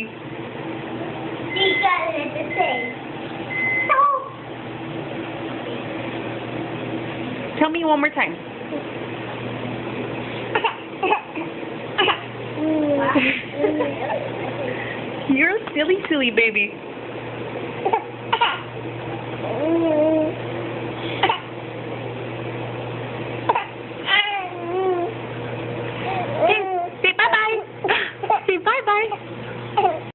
baby. He got it at the same. Tell me one more time. You're a silly baby.